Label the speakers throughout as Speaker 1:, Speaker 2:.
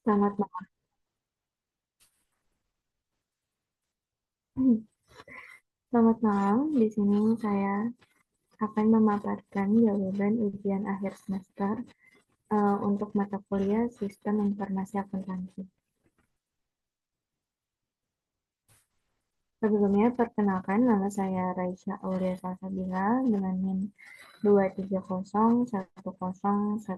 Speaker 1: Selamat malam. Selamat malam. Di sini saya akan memaparkan jawaban ujian akhir semester untuk mata kuliah Sistem Informasi Akuntansi. Sebelumnya, perkenalkan nama saya Raisya Aulia Salsabila dengan NIM 23010101091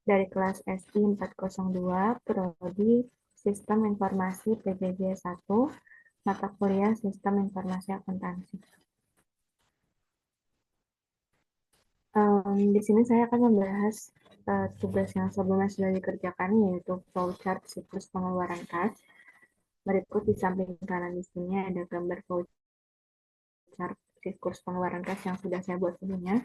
Speaker 1: dari kelas SI 402 Prodi Sistem Informasi PJJ 1, mata kuliah Sistem Informasi Akuntansi. Di sini saya akan membahas tugas yang sebelumnya sudah dikerjakan, yaitu flowchart siklus pengeluaran kas. Berikut di samping kanan di sini ada gambar flowchart siklus pengeluaran kas yang sudah saya buat sebelumnya.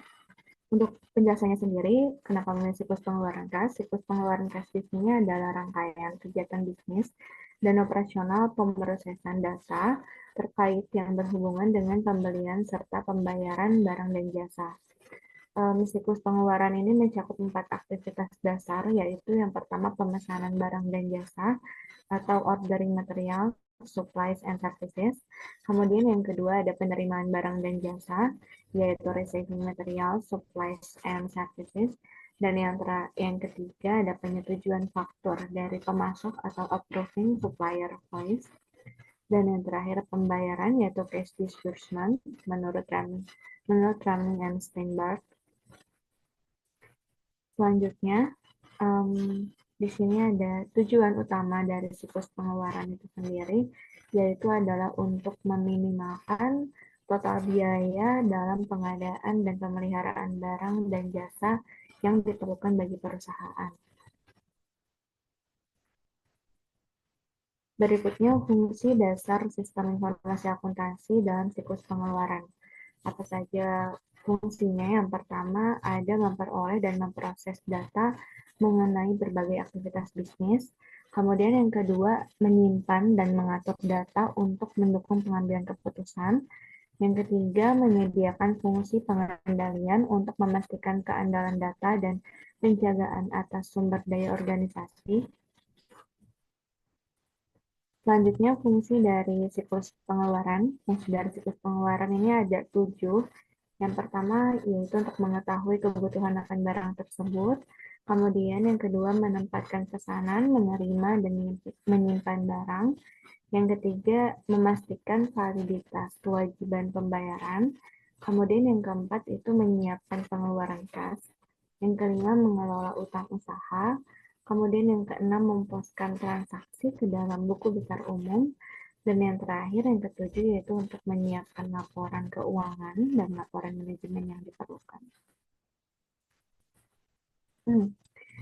Speaker 1: Untuk penjelasannya sendiri, kenapa memilih siklus pengeluaran kas? Siklus pengeluaran kas di sini adalah rangkaian kegiatan bisnis dan operasional pemrosesan data terkait yang berhubungan dengan pembelian serta pembayaran barang dan jasa. Siklus pengeluaran ini mencakup 4 aktivitas dasar, yaitu yang pertama pemesanan barang dan jasa atau ordering material, supplies and services. Kemudian yang kedua ada penerimaan barang dan jasa, yaitu receiving material, supplies and services. Dan yang ketiga ada penyetujuan faktur dari pemasok atau approving supplier voice. Dan yang terakhir pembayaran, yaitu cash disbursement menurut Raming and Steinberg. Selanjutnya, um, di sini ada tujuan utama dari siklus pengeluaran itu sendiri, yaitu adalah untuk meminimalkan total biaya dalam pengadaan dan pemeliharaan barang dan jasa yang diperlukan bagi perusahaan. Berikutnya, fungsi dasar sistem informasi akuntansi dalam siklus pengeluaran. Apa saja fungsinya? Yang pertama, ada memperoleh dan memproses data mengenai berbagai aktivitas bisnis. Kemudian yang kedua, menyimpan dan mengatur data untuk mendukung pengambilan keputusan. Yang ketiga, menyediakan fungsi pengendalian untuk memastikan keandalan data dan penjagaan atas sumber daya organisasi. Selanjutnya, fungsi dari siklus pengeluaran. Fungsi dari siklus pengeluaran ini ada 7. Yang pertama, yaitu untuk mengetahui kebutuhan akan barang tersebut. Kemudian yang kedua, menempatkan pesanan, menerima, dan menyimpan barang. Yang ketiga, memastikan validitas kewajiban pembayaran. Kemudian yang keempat, itu menyiapkan pengeluaran kas. Yang kelima, mengelola utang usaha. Kemudian yang keenam, memposkan transaksi ke dalam buku besar umum. Dan yang terakhir, yang ketujuh, yaitu untuk menyiapkan laporan keuangan dan laporan manajemen yang diperlukan.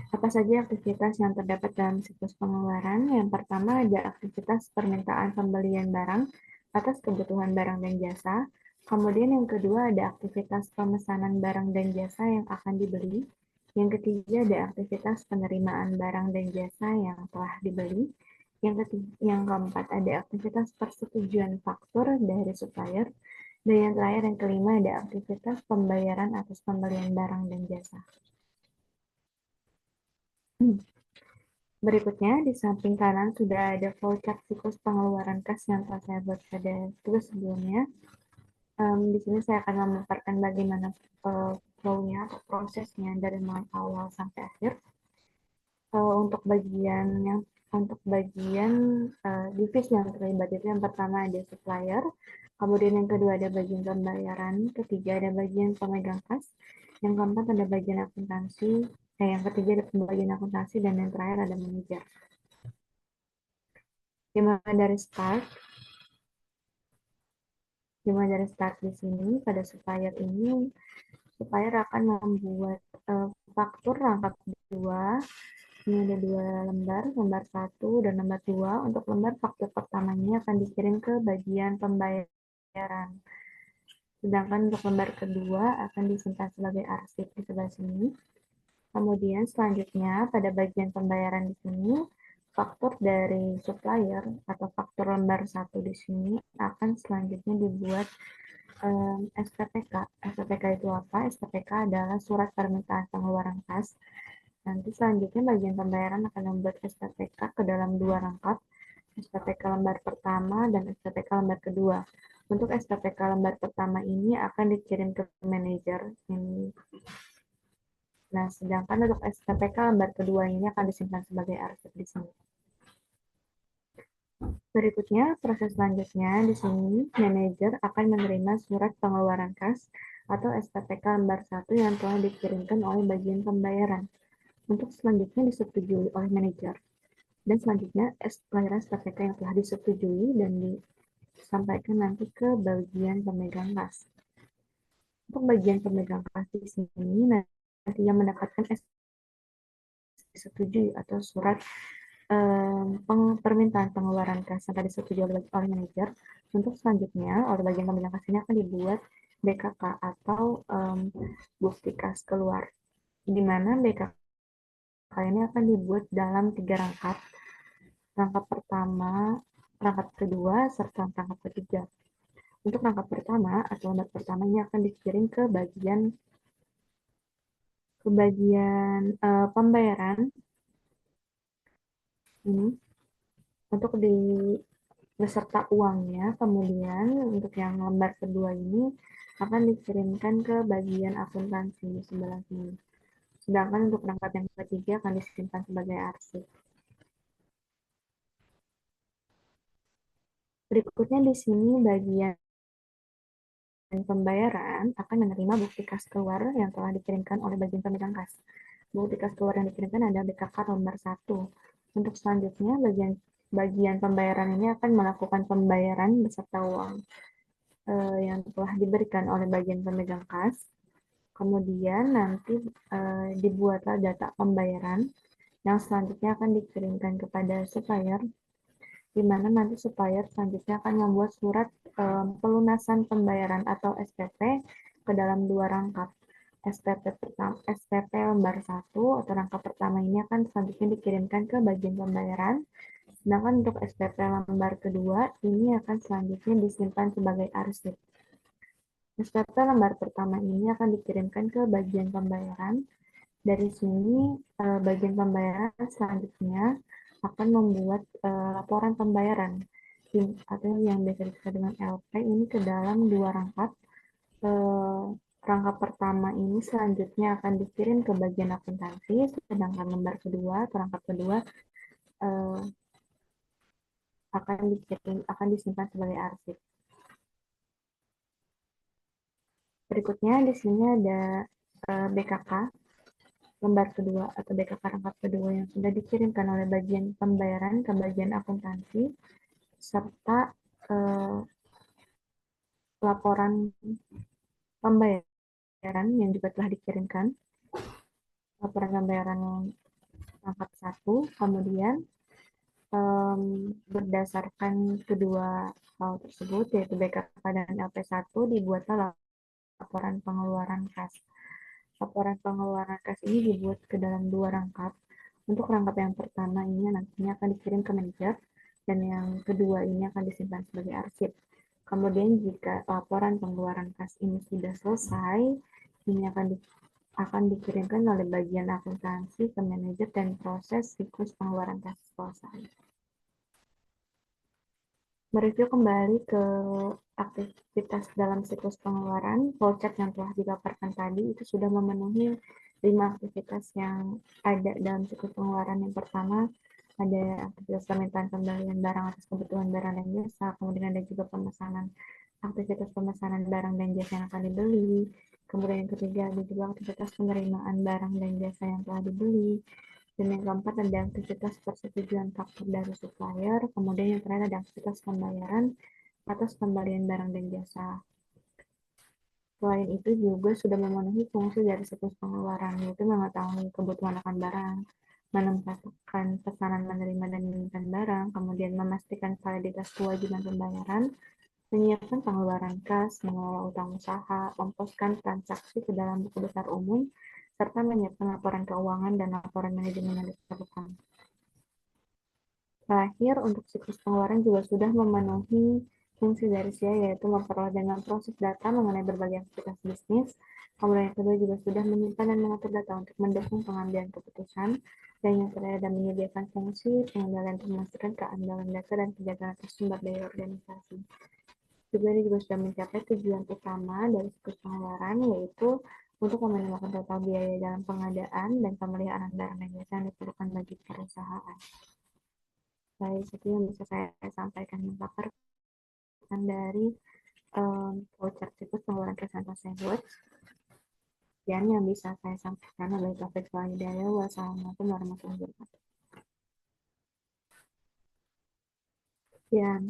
Speaker 1: Apa saja aktivitas yang terdapat dalam siklus pengeluaran? Yang pertama ada aktivitas permintaan pembelian barang atas kebutuhan barang dan jasa. Kemudian yang kedua ada aktivitas pemesanan barang dan jasa yang akan dibeli. Yang ketiga ada aktivitas penerimaan barang dan jasa yang telah dibeli. Yang keempat ada aktivitas persetujuan faktur dari supplier. Dan yang terakhir yang kelima ada aktivitas pembayaran atas pembelian barang dan jasa. Berikutnya, di samping kanan sudah ada flowchart siklus pengeluaran kas yang telah saya buat pada tugas sebelumnya. Di sini saya akan memaparkan bagaimana flow-nya atau prosesnya dari mulai awal sampai akhir. Untuk bagian divisi yang terlibat itu yang pertama ada supplier, kemudian yang kedua ada bagian pembayaran, ketiga ada bagian pemegang kas, yang keempat ada bagian akuntansi, yang ketiga ada pembagian akuntansi, dan yang terakhir ada manajer. Dimulai dari start, di sini pada supplier ini, supplier akan membuat faktur rangkap 2. Ini ada 2 lembar, lembar 1 dan lembar 2. Untuk lembar faktur pertamanya akan dikirim ke bagian pembayaran. Sedangkan untuk lembar kedua akan disimpan sebagai arsip di sebelah sini. Kemudian selanjutnya pada bagian pembayaran di sini, faktur dari supplier atau faktur lembar 1 di sini akan selanjutnya dibuat SPPK. SPPK itu apa? SPPK adalah surat permintaan pengeluaran kas. Nanti selanjutnya bagian pembayaran akan membuat SPPK ke dalam dua rangkap, SPPK lembar pertama dan SPPK lembar kedua. Untuk SPPK lembar pertama ini akan dikirim ke manajer. Nah, sedangkan untuk SPPK lembar kedua ini akan disimpan sebagai arsip di sini. Berikutnya, proses selanjutnya di sini manajer akan menerima surat pengeluaran kas atau SPPK lembar 1 yang telah dikirimkan oleh bagian pembayaran. Untuk selanjutnya disetujui oleh manajer. Dan selanjutnya pelayaran SPPK yang telah disetujui dan disampaikan nanti ke bagian pemegang kas. Untuk bagian pemegang kas di sini nanti yang mendapatkan disetujui atau surat permintaan pengeluaran kas yang tadi disetujui oleh manajer. Untuk selanjutnya oleh bagian pemegang kas ini akan dibuat BKK atau bukti kas keluar, di mana BKK ini akan dibuat dalam 3 rangkap. Rangkap pertama, rangkap kedua, serta rangkap ketiga. Untuk rangkap pertama atau lembar pertama ini akan dikirim ke bagian pembayaran ini untuk di beserta uangnya. Kemudian untuk yang lembar kedua ini akan dikirimkan ke bagian akuntansi di sebelah sini. Sedangkan untuk rangkap yang ketiga akan disimpan sebagai arsip. Berikutnya di sini bagian pembayaran akan menerima bukti kas keluar yang telah dikirimkan oleh bagian pemegang kas. Bukti kas keluar yang dikirimkan ada BKK nomor 1. Untuk selanjutnya bagian pembayaran ini akan melakukan pembayaran beserta uang yang telah diberikan oleh bagian pemegang kas. Kemudian nanti dibuatlah data pembayaran yang selanjutnya akan dikirimkan kepada supplier, di mana nanti supplier selanjutnya akan membuat surat pelunasan pembayaran atau SPP ke dalam dua rangkap. SPP lembar 1 atau rangkap pertama ini akan selanjutnya dikirimkan ke bagian pembayaran. Sedangkan untuk SPP lembar kedua ini akan selanjutnya disimpan sebagai arsip. SPP lembar pertama ini akan dikirimkan ke bagian pembayaran. Dari sini bagian pembayaran selanjutnya akan membuat laporan pembayaran atau yang biasa disebut dengan LP ini ke dalam dua rangkap. Rangkap pertama ini selanjutnya akan dikirim ke bagian akuntansi, sedangkan lembar kedua atau rangkap kedua akan disimpan sebagai arsip. Berikutnya di sini ada BKK lembar kedua atau BKK rangkap kedua yang sudah dikirimkan oleh bagian pembayaran ke bagian akuntansi, serta laporan pembayaran yang juga telah dikirimkan, laporan pembayaran rangkap 1, kemudian berdasarkan kedua hal tersebut, yaitu BKK dan LP1, dibuatlah laporan pengeluaran kas. Laporan pengeluaran kas ini dibuat ke dalam dua rangkap. Untuk rangkap yang pertama ini nantinya akan dikirim ke manajer, dan yang kedua ini akan disimpan sebagai arsip. Kemudian jika laporan pengeluaran kas ini sudah selesai, ini akan dikirimkan oleh bagian akuntansi ke manajer dan proses siklus pengeluaran kas selesai. Mereview kembali ke aktivitas dalam siklus pengeluaran, flowchart yang telah dipaparkan tadi itu sudah memenuhi 5 aktivitas yang ada dalam siklus pengeluaran. Yang pertama, ada aktivitas permintaan kembalian barang atas kebutuhan barang dan jasa, kemudian ada juga aktivitas pemesanan barang dan jasa yang akan dibeli, kemudian yang ketiga ada juga aktivitas penerimaan barang dan jasa yang telah dibeli, dan yang keempat ada aktivitas persetujuan faktur dari supplier, kemudian yang terakhir ada aktivitas pembayaran atas kembalian barang dan jasa. Selain itu juga sudah memenuhi fungsi dari siklus pengeluaran, yaitu mengetahui kebutuhan akan barang, menempatkan pesanan menerima dan mengirimkan barang, kemudian memastikan validitas kewajiban pembayaran, menyiapkan pengeluaran kas, mengelola utang usaha, memposkan transaksi ke dalam buku besar umum, serta menyiapkan laporan keuangan dan laporan manajemen yang diperlukan. Terakhir, untuk siklus pengeluaran juga sudah memenuhi Fungsi dari SIA yaitu memperoleh dan memproses data mengenai berbagai aktivitas bisnis. Kemudian yang kedua juga sudah menyimpan dan mengatur data untuk mendukung pengambilan keputusan. Dan yang terakhir ada menyediakan fungsi pengendalian untuk memastikan keandalan data dan penjagaan atas sumber daya organisasi. Juga ini juga sudah mencapai tujuan utama dari siklus pengeluaran, yaitu untuk meminimalkan total biaya dalam pengadaan dan pemeliharaan barang dan jasa yang diperlukan bagi perusahaan. Baik, itu yang bisa saya sampaikan memaparkan dari voucher situs pengeluaran kesan tersebut. Dan yang bisa saya sampaikan adalah topik selanjutnya. Wassalamualaikum warahmatullahi wabarakatuh. Ya,